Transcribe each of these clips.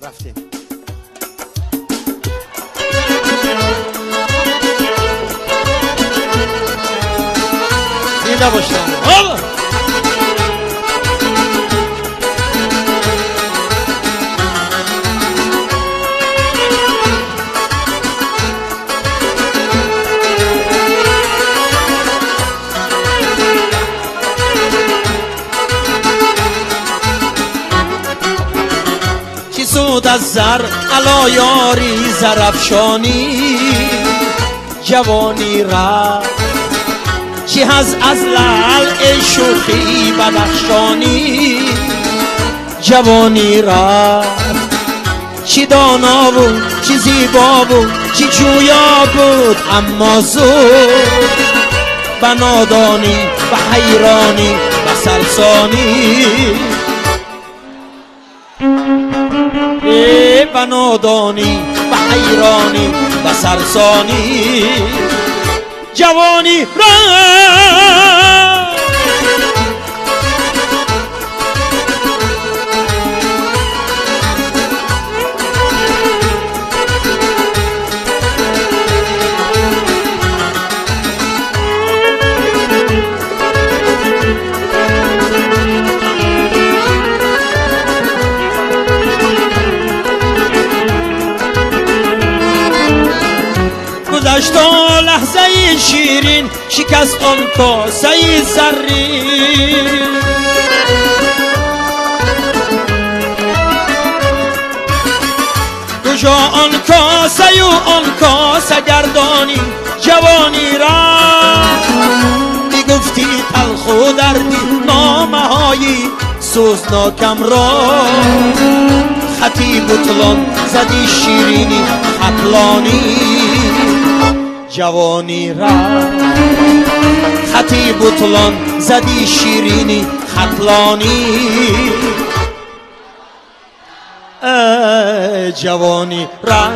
رفتیم. زنده باشم. سود از زر علا یاری زرافشانی جوانی رفت چی هز از لعل شوخی بدخشانی جوانی رفت چی دانا بود چی زیبا بود چی جویا بود اما زود به نادانی به حیرانی به سرسانی به نادانی به حیرانی به سرسانی جوانی را گذشتا لحظه شیرین شکست آن کاسه زرین کجا آن کاسه و آن کاسه گردانی جوانی را میگفتی تلخ و دردی نامه های سوزناکم را خطی بطلان زدی شیرینی حقلانی جوانی را خطی بطلان زدی شیرینی خطلانی جوانی را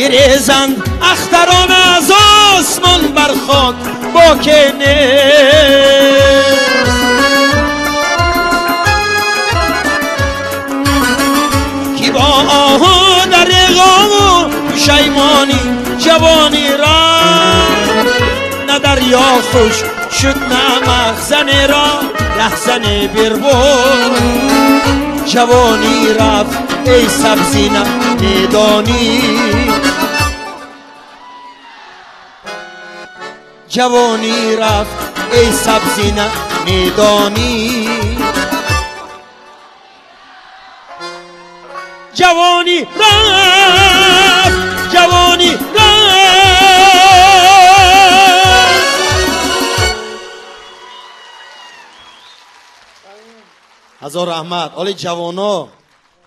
بریزند اختران از آسمان بر خاک با که نیست کی با آهو در غم و پشیمانی جوانی را نه دریا خوش شد نه مخزن را رهزن بربود جوانی رفت ای سبزی نمیدانی جوانی رفت ای سبزی نمیدانی جوانی رفت جوانی رفت هزار رحمت. اولی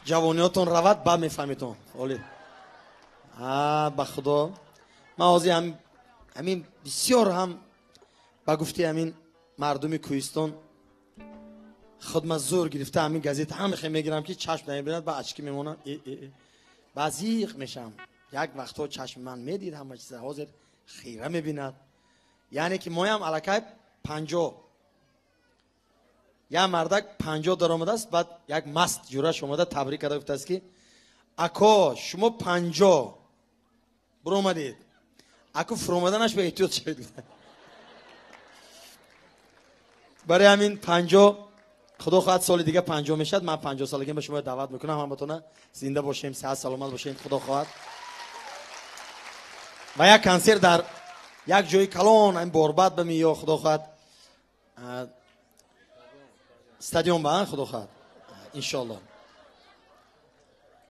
جوانیاتون روید بعد میفهمیتون. اولی با خدا من آزی همین بسیار هم با گفتی همین مردم کوهستان خودم زور گرفته همین گازیت هم خیلی میگیرم که چشم نمیبیند با اچکی میمونم بازیق میشم. یک وقتا چشم من میدید همه چیز حاضر خیره میبیند. یعنی که ما هم علاقه 50 یا مردک 50 در آمده است. بعد یک مست جورش اومده تبریک کرده گفته است که اکا شما 50 برو اومدید اکو فرومدنش به احتیاط شد. برای همین 50 خدا خواهد سال دیگه 50 میشد من 50 سالگی به شما دعوت میکنم همتون زنده باشیم صحت سلامت باشین خدا خواهد. و یک کنسرت در یک جای کلان این بورباد بمی یا خدا خواهد استادیوم با خدا خواهد ان شاء الله.